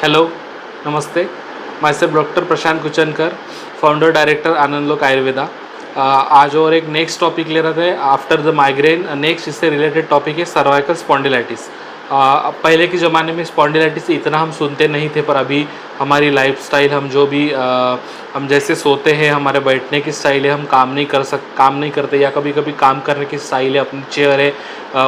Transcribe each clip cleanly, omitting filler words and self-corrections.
Hello, नमस्ते। Myself doctor Prashant Kuchankar, founder director Anand Ayurveda. आज और एक नेक्स्ट टॉपिक ले रहे थे आफ्टर द माइग्रेन। नेक्स्ट इससे रिलेटेड टॉपिक है सर्वाइकल स्पॉन्डिलाइटिस। पहले के ज़माने में स्पॉन्डिलाइटिस इतना हम सुनते नहीं थे, पर अभी हमारी लाइफस्टाइल, हम जो भी हम जैसे सोते हैं, हमारे बैठने की स्टाइल है, हम काम नहीं करते, या कभी कभी काम करने की स्टाइल है, अपनी चेयर है,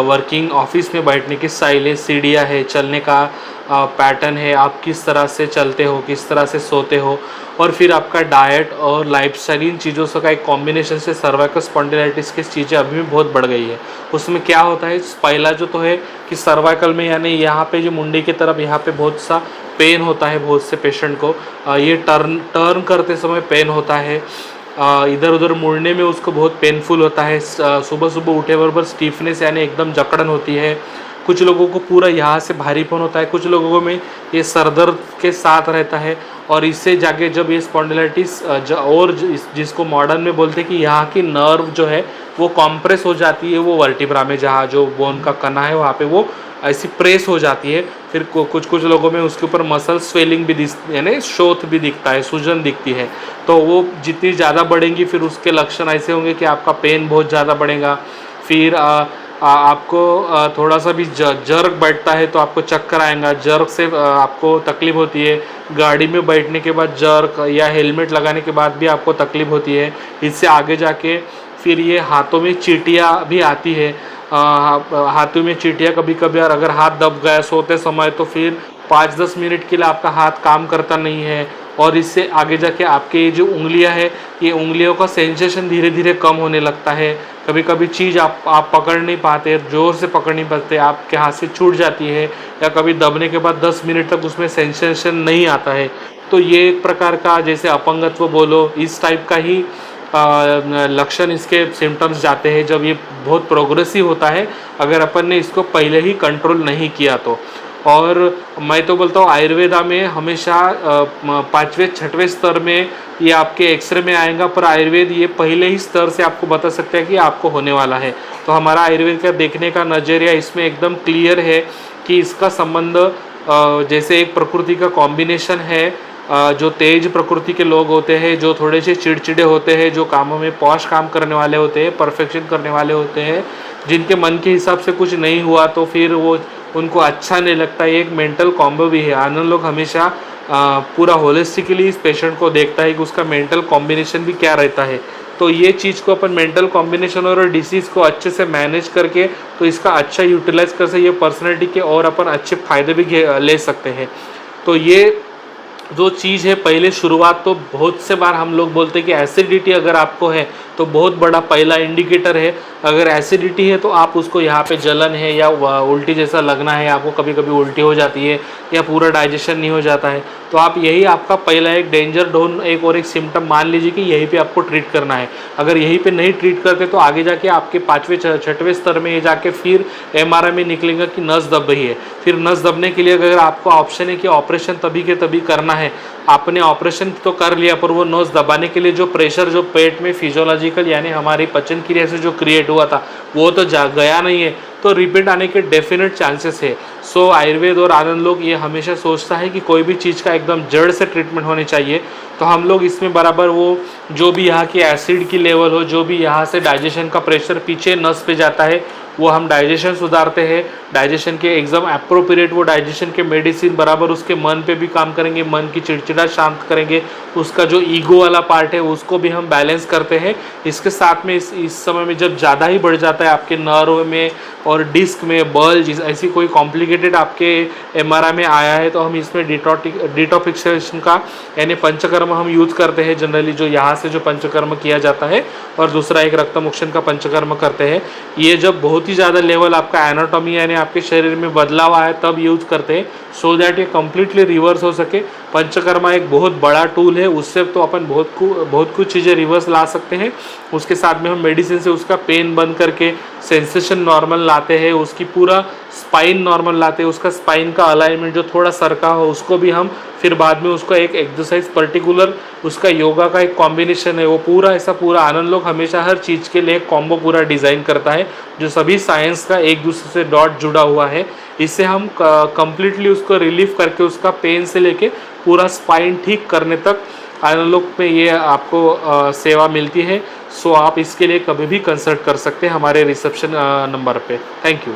वर्किंग ऑफिस में बैठने की स्टाइल है, सीढ़ियाँ है, चलने का पैटर्न है, आप किस तरह से चलते हो, किस तरह से सोते हो, और फिर आपका डाइट और लाइफस्टाइल, इन चीज़ों से का एक कॉम्बिनेशन से सर्वाइकल स्पॉन्डिलाइटिस की चीज़ें अभी भी बहुत बढ़ गई है। उसमें क्या होता है, पहला जो तो है कि सर्वाइकल में, यानी यहाँ पे जो मुंडी की तरफ यहाँ पे बहुत सा पेन होता है बहुत से पेशेंट को। ये टर्न करते समय पेन होता है, इधर उधर मुड़ने में उसको बहुत पेनफुल होता है। सुबह सुबह उठे बराबर स्टीफनेस यानी एकदम जकड़न होती है। कुछ लोगों को पूरा यहाँ से भारीपन होता है, कुछ लोगों में ये सरदर्द के साथ रहता है। और इससे जाके जब ये स्पॉन्डिलाइटिस और जिसको मॉडर्न में बोलते हैं कि यहाँ की नर्व जो है वो कॉम्प्रेस हो जाती है, वो वर्टिब्रा में जहाँ जो बोन का कना है वहाँ पे वो ऐसी प्रेस हो जाती है। फिर कुछ लोगों में उसके ऊपर मसल स्वेलिंग भी यानी शोथ भी दिखता है, सूजन दिखती है। तो वो जितनी ज़्यादा बढ़ेंगी फिर उसके लक्षण ऐसे होंगे कि आपका पेन बहुत ज़्यादा बढ़ेगा। फिर आपको थोड़ा सा भी जर्क बैठता है तो आपको चक्कर आएगा, जर्क से आपको तकलीफ होती है। गाड़ी में बैठने के बाद जर्क, या हेलमेट लगाने के बाद भी आपको तकलीफ होती है। इससे आगे जाके फिर ये हाथों में चींटियाँ भी आती है। हाथों में चींटियाँ कभी कभी, और अगर हाथ दब गया सोते समय तो फिर 5-10 मिनट के लिए आपका हाथ काम करता नहीं है। और इससे आगे जाके आपके ये जो उंगलियां है, ये उंगलियों का सेंसेशन धीरे धीरे कम होने लगता है। कभी कभी चीज़ आप पकड़ नहीं पाते, ज़ोर से पकड़ नहीं पाते, आपके हाथ से छूट जाती है, या कभी दबने के बाद 10 मिनट तक उसमें सेंसेशन नहीं आता है। तो ये एक प्रकार का, जैसे अपंगत्व बोलो, इस टाइप का ही लक्षण, इसके सिम्टम्स जाते हैं जब ये बहुत प्रोग्रेसिव होता है, अगर अपन ने इसको पहले ही कंट्रोल नहीं किया तो। और मैं तो बोलता हूँ आयुर्वेदा में हमेशा 5वें-6वें स्तर में ये आपके एक्सरे में आएगा, पर आयुर्वेद ये पहले ही स्तर से आपको बता सकता है कि आपको होने वाला है। तो हमारा आयुर्वेद का देखने का नज़रिया इसमें एकदम क्लियर है कि इसका संबंध जैसे एक प्रकृति का कॉम्बिनेशन है। जो तेज प्रकृति के लोग होते हैं, जो थोड़े से चिड़चिड़े होते हैं, जो कामों में पॉश काम करने वाले होते हैं, परफेक्शन करने वाले होते हैं, जिनके मन के हिसाब से कुछ नहीं हुआ तो फिर वो उनको अच्छा नहीं लगता। ये एक मेंटल कॉम्बो भी है। आनंद लोग हमेशा पूरा होलिस्टिकली इस पेशेंट को देखता है कि उसका मेंटल कॉम्बिनेशन भी क्या रहता है। तो ये चीज़ को अपन मेंटल कॉम्बिनेशन और डिसीज़ को अच्छे से मैनेज करके तो इसका अच्छा यूटिलाइज कर सकते, ये पर्सनैलिटी के और अपन अच्छे फ़ायदे भी ले सकते हैं। तो ये जो चीज़ है, पहले शुरुआत तो बहुत से बार हम लोग बोलते हैं कि एसिडिटी अगर आपको है तो बहुत बड़ा पहला इंडिकेटर है। अगर एसिडिटी है तो आप उसको यहाँ पे जलन है या उल्टी जैसा लगना है, आपको कभी कभी उल्टी हो जाती है या पूरा डाइजेशन नहीं हो जाता है, तो आप यही आपका पहला एक डेंजर जोन, एक और एक सिम्टम मान लीजिए कि यहीं पे आपको ट्रीट करना है। अगर यहीं पे नहीं ट्रीट करते तो आगे जाके आपके 5वें-6वें स्तर में ये जाके फिर MRI में निकलेगा कि नस दब रही है। फिर नस दबने के लिए अगर आपको ऑप्शन है कि ऑपरेशन तभी के तभी करना है, आपने ऑपरेशन तो कर लिया, पर वो नस दबाने के लिए जो प्रेशर जो पेट में फिजियोलॉजिकल यानी हमारी पाचन क्रिया से जो क्रिएट हुआ था वो तो गया नहीं है, तो रिपीट आने के डेफिनेट चांसेस है। सो आयुर्वेद और आनंद लोग ये हमेशा सोचता है कि कोई भी चीज़ का एकदम जड़ से ट्रीटमेंट होनी चाहिए। तो हम लोग इसमें बराबर वो जो भी यहाँ की एसिड की लेवल हो, जो भी यहाँ से डाइजेशन का प्रेशर पीछे नस पे जाता है, वो हम डाइजेशन सुधारते हैं। डाइजेशन के एकदम अप्रोप्रिएट वो डाइजेशन के मेडिसिन बराबर उसके मन पे भी काम करेंगे, मन की चिड़चिड़ा शांत करेंगे, उसका जो ईगो वाला पार्ट है उसको भी हम बैलेंस करते हैं। इसके साथ में इस समय में जब ज़्यादा ही बढ़ जाता है आपके नर्व में और डिस्क में बल्ज, ऐसी कोई कॉम्प्लिकेटेड आपके MRI में आया है, तो हम इसमें डिटॉक्सिफिकेशन का यानी पंचकर्म हम यूज़ करते हैं जनरली, जो यहाँ से जो पंचकर्म किया जाता है, और दूसरा एक रक्तमोक्षण का पंचकर्म करते हैं। ये जब बहुत ही ज़्यादा लेवल आपका एनाटॉमी यानी आपके शरीर में बदलाव आया तब यूज़ करते हैं, सो दैट ये कम्प्लीटली रिवर्स हो सके। पंचकर्मा एक बहुत बड़ा टूल है है उससे तो अपन बहुत कुछ चीज़ें रिवर्स ला सकते हैं। उसके साथ में हम मेडिसिन से उसका पेन बंद करके सेंसेशन नॉर्मल लाते हैं, उसकी पूरा स्पाइन नॉर्मल लाते हैं, उसका स्पाइन का अलाइनमेंट जो थोड़ा सरका हो उसको भी हम फिर बाद में उसका एक एक्सरसाइज पर्टिकुलर उसका योगा का एक कॉम्बिनेशन है वो पूरा ऐसा पूरा आनंद लोग हमेशा हर चीज़ के लिए एक कॉम्बो पूरा डिज़ाइन करता है जो सभी साइंस का एक दूसरे से डॉट जुड़ा हुआ है। इससे हम कंप्लीटली उसको रिलीफ करके उसका पेन से लेके पूरा स्पाइन ठीक करने तक आनंद लोग में ये आपको सेवा मिलती है। सो आप इसके लिए कभी भी कंसल्ट कर सकते हैं हमारे रिसेप्शन नंबर पे। Thank you.